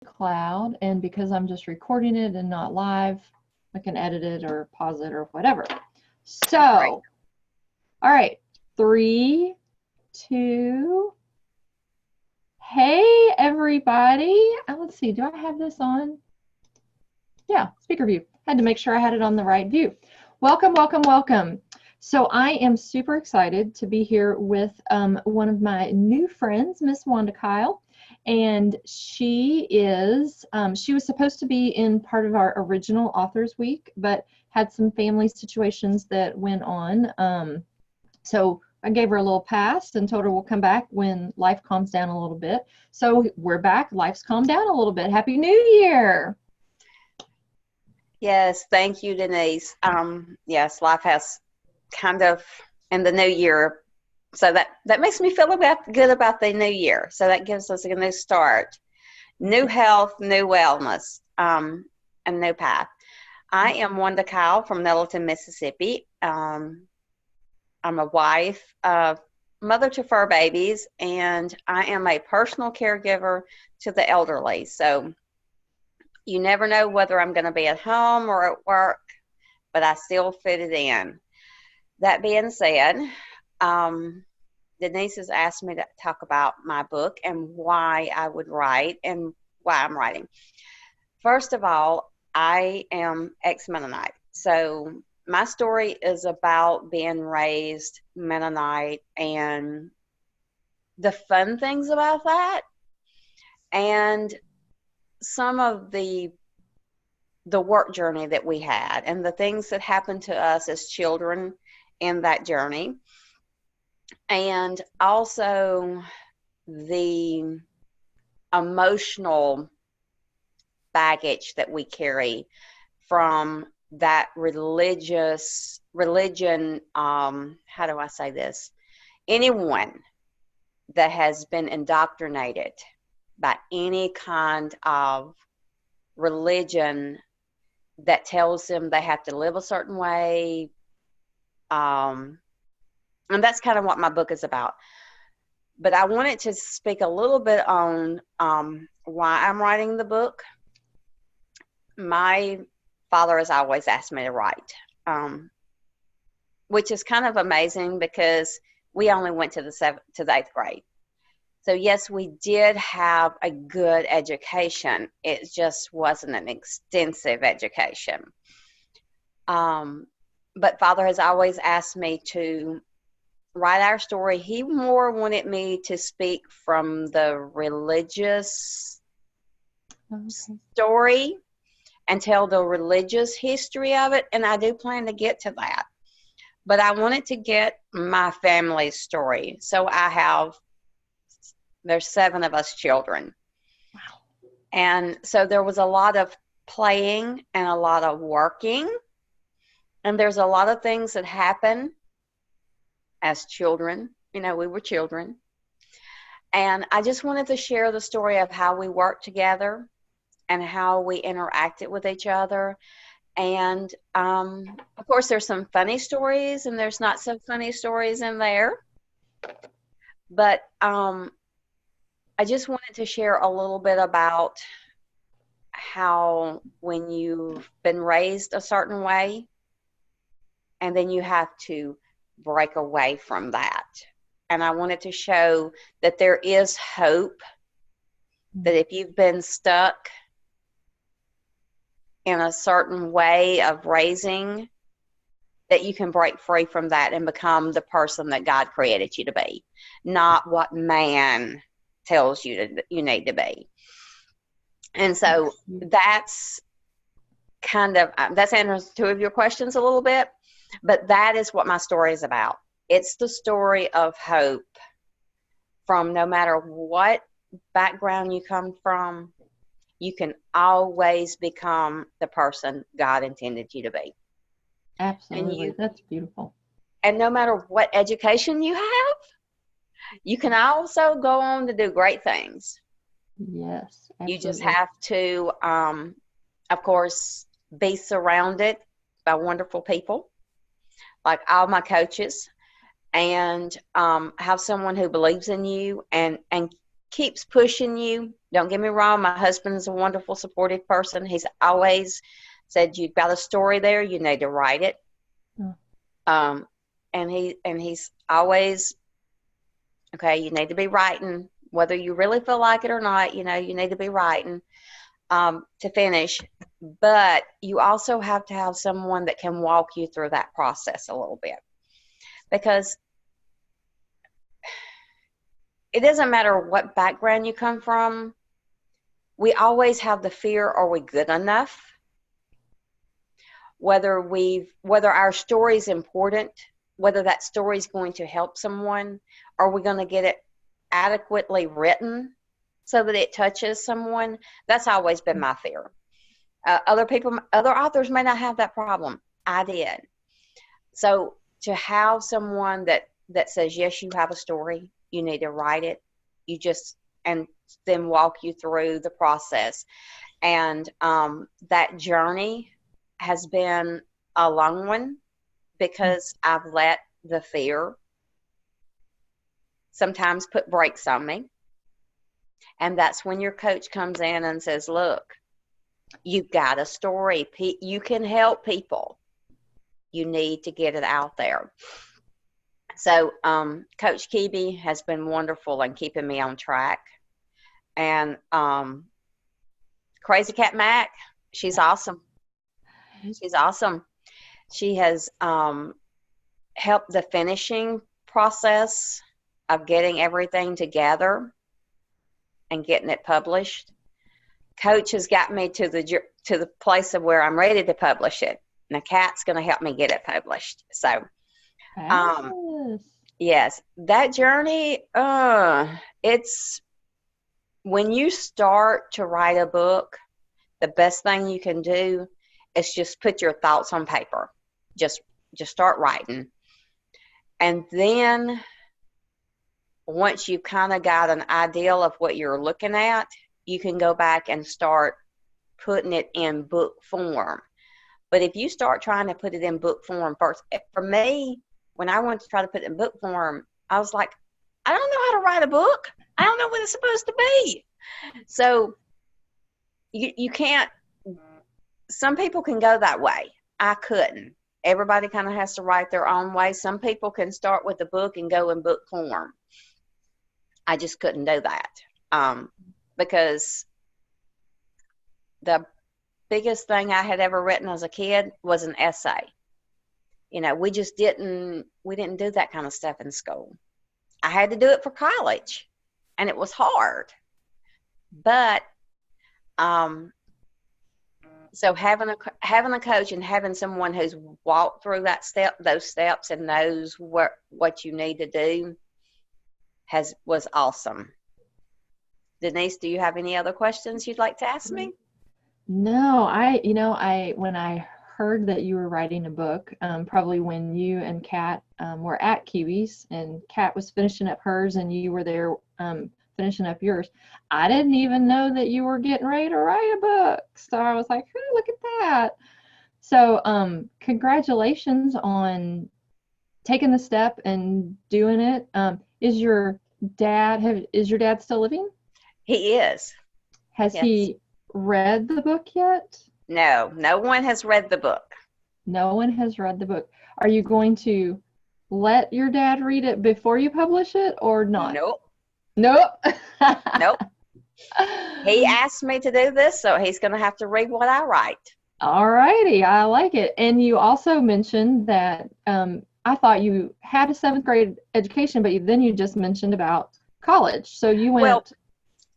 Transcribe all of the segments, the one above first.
cloud, and because I'm just recording it and not live, I can edit it or pause it or whatever. So, Great. all right, 3, 2. Hey, everybody. Let's see, do I have this on? Yeah, speaker view. Had to make sure I had it on the right view. Welcome, welcome, welcome. So I am super excited to be here with one of my new friends, Miss Wanda Kyle. And she was supposed to be in part of our original Authors Week, but had some family situations that went on. So I gave her a little pass and told her we'll come back when life calms down a little bit. So we're back. Life's calmed down a little bit. Happy New Year. Yes, thank you, Denise. Yes, life has kind of in the new year, so that makes me feel good about the new year. So that gives us a new start, new health, new wellness, and new path. I am Wanda Kyle from Nettleton, Mississippi. I'm a wife, mother to 4 babies, and I am a personal caregiver to the elderly. So you never know whether I'm going to be at home or at work, but I still fit it in. That being said, Denise has asked me to talk about my book and why I would write and why I'm writing. First of all, I am ex-Mennonite. So my story is about being raised Mennonite and the fun things about that, and some of the work journey that we had and the things that happened to us as children in that journey, and also the emotional baggage that we carry from that religion, how do I say this? Anyone that has been indoctrinated by any kind of religion that tells them they have to live a certain way. And that's kind of what my book is about. But I wanted to speak a little bit on why I'm writing the book. My father has always asked me to write, which is kind of amazing because we only went to the 8th grade. So yes, we did have a good education. It just wasn't an extensive education. But Father has always asked me to write our story. He more wanted me to speak from the religious story and tell the religious history of it, and I do plan to get to that. But I wanted to get my family's story. So there's 7 of us children. Wow. And so there was a lot of playing and a lot of working. And there's a lot of things that happen as children. You know, we were children. And I just wanted to share the story of how we worked together and how we interacted with each other. And, of course, there's some funny stories and there's not so funny stories in there. But I just wanted to share a little bit about how when you've been raised a certain way and then you have to break away from that. And I wanted to show that there is hope, that if you've been stuck in a certain way of raising, that you can break free from that and become the person that God created you to be, not what man tells you you need to be. And so that's kind of, that's answers 2 of your questions a little bit, but that is what my story is about. It's the story of hope from no matter what background you come from, you can always become the person God intended you to be. Absolutely. That's beautiful. And no matter what education you have, you can also go on to do great things. Yes, absolutely. You just have to, of course, be surrounded by wonderful people, like all my coaches, and have someone who believes in you and keeps pushing you. Don't get me wrong, my husband is a wonderful, supportive person. He's always said, you've got a story there, you need to write it. Oh. And he's always, okay, you need to be writing, whether you really feel like it or not, you need to be writing to finish. But you also have to have someone that can walk you through that process a little bit. Because it doesn't matter what background you come from, we always have the fear, are we good enough? Whether our story is important, whether that story is going to help someone, are we going to get it adequately written so that it touches someone? That's always been my fear. Other authors may not have that problem. I did. So to have someone that says, yes, you have a story, you need to write it, and then walk you through the process. And that journey has been a long one, because I've let the fear sometimes put brakes on me. And that's when your coach comes in and says, look, you've got a story. You can help people. You need to get it out there. So Coach Kibi has been wonderful in keeping me on track. And Crazy Cat Mac, she's awesome. She's awesome. She has helped the finishing process of getting everything together and getting it published. Coach has got me to the place of where I'm ready to publish it. Now, Kat's going to help me get it published. So, yes, that journey, it's when you start to write a book, the best thing you can do is just put your thoughts on paper. Just start writing. And then once you've kind of got an idea of what you're looking at, you can go back and start putting it in book form. But if you start trying to put it in book form first, for me, when I went to try to put it in book form, I was like, I don't know how to write a book. I don't know what it's supposed to be. So you can't, some people can go that way. I couldn't. Everybody kind of has to write their own way. Some people can start with the book and go in book form. I just couldn't do that because the biggest thing I had ever written as a kid was an essay. We didn't do that kind of stuff in school. I had to do it for college, and it was hard. But so having a coach and having someone who's walked through those steps and knows what you need to do was awesome. Denise, do you have any other questions you'd like to ask me? No, when I heard that you were writing a book, probably when you and Kat were at Kiwi's, and Kat was finishing up hers and you were there finishing up yours, I didn't even know that you were getting ready to write a book. So I was like, hey, look at that. So congratulations on taking the step and doing it. Is your dad still living? He is. Has he read the book yet? No one has read the book. No one has read the book. Are you going to let your dad read it before you publish it or not? Nope. Nope. He asked me to do this, so he's going to have to read what I write. All righty. I like it. And you also mentioned that I thought you had a 7th grade education, but then you just mentioned about college. So you went. Well,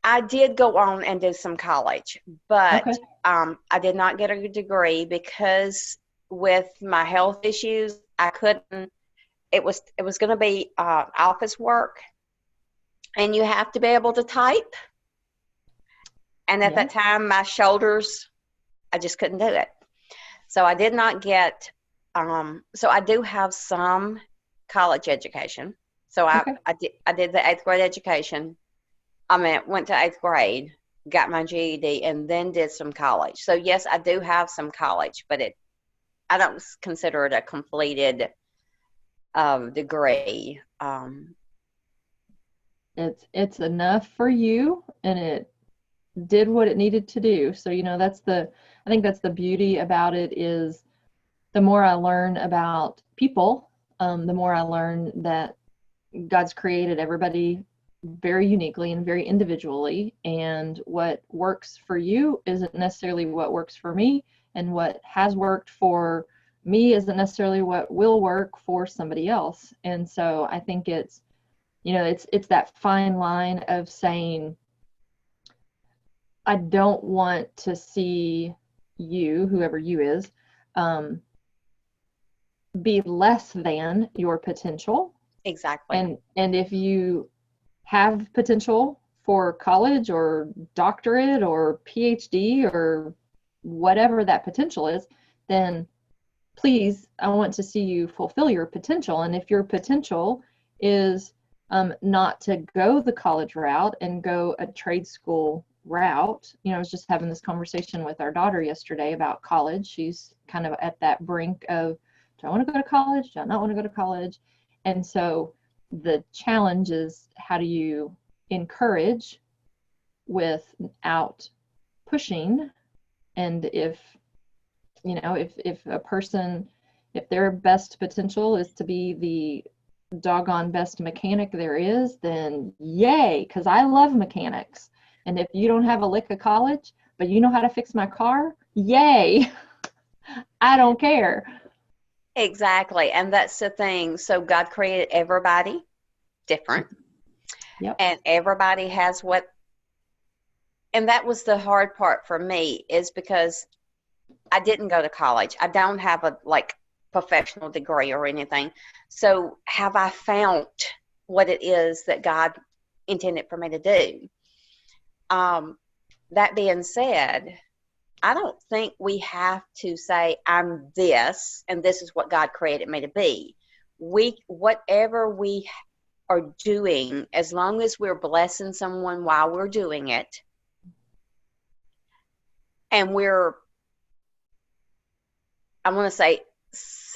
I did go on and do some college, but okay. I did not get a degree because with my health issues, I couldn't. It was going to be office work, and you have to be able to type. And at that time, my shoulders, I just couldn't do it. So I did not get. So I do have some college education. So I did the 8th grade education. Went to 8th grade, got my GED, and then did some college. So yes, I do have some college, but I don't consider it a completed degree. It's enough for you, and it did what it needed to do. So, I think that's the beauty about it, is the more I learn about people, the more I learn that God's created everybody very uniquely and very individually, and what works for you isn't necessarily what works for me, and what has worked for me isn't necessarily what will work for somebody else. And so I think it's that fine line of saying, I don't want to see you, whoever you is, be less than your potential. Exactly. And if you have potential for college or doctorate or PhD or whatever that potential is, then please, I want to see you fulfill your potential. And if your potential is not to go the college route and go a trade school route, I was just having this conversation with our daughter yesterday about college. She's kind of at that brink of, do I want to go to college? Do I not want to go to college? And so the challenge is, how do you encourage without pushing? And if a person, if their best potential is to be the doggone best mechanic there is, then yay, because I love mechanics. And if you don't have a lick of college, but you know how to fix my car, yay. I don't care. Exactly. And that's the thing. So God created everybody different. Yep. And everybody has and that was the hard part for me, is because I didn't go to college. I don't have a professional degree or anything. So have I found what it is that God intended for me to do? That being said, I don't think we have to say I'm this and this is what God created me to be. Whatever we are doing, as long as we're blessing someone while we're doing it, and we're, I want to say,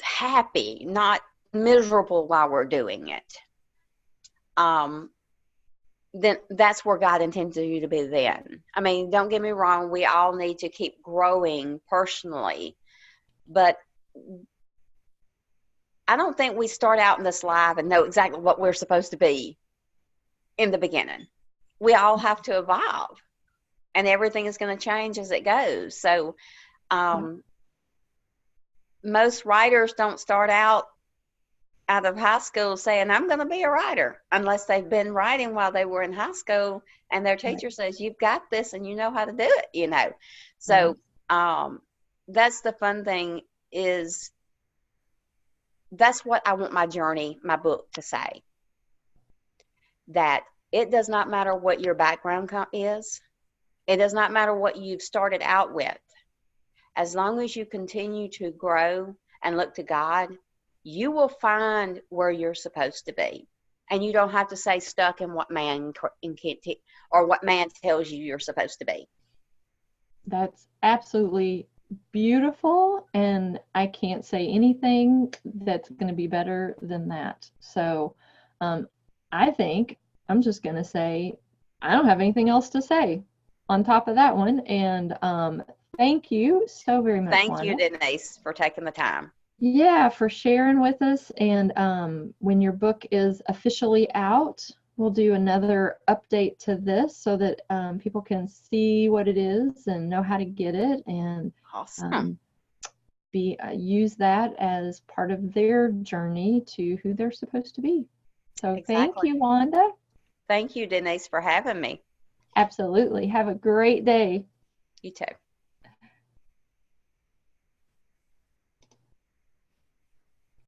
happy, not miserable while we're doing it, then that's where God intends you to be then. I mean, don't get me wrong, we all need to keep growing personally, but I don't think we start out in this life and know exactly what we're supposed to be in the beginning. We all have to evolve, and everything is going to change as it goes. So most writers don't start out of high school saying, I'm going to be a writer, unless they've been writing while they were in high school and their teacher says, you've got this and you know how to do it, So that's the fun thing, is that's what I want my journey, my book, to say. That it does not matter what your background is. It does not matter what you've started out with. As long as you continue to grow and look to God, you will find where you're supposed to be. And you don't have to stay stuck in what man or what man tells you you're supposed to be. That's absolutely beautiful, and I can't say anything that's going to be better than that. So I think I'm just going to say I don't have anything else to say on top of that one. And thank you so very much, Thank Wanda. you, Denise, for taking the time. Yeah, for sharing with us. And when your book is officially out, we'll do another update to this so that people can see what it is and know how to get it, and awesome. Use that as part of their journey to who they're supposed to be. So exactly. Thank you, Wanda. Thank you, Denise, for having me. Absolutely. Have a great day. You too.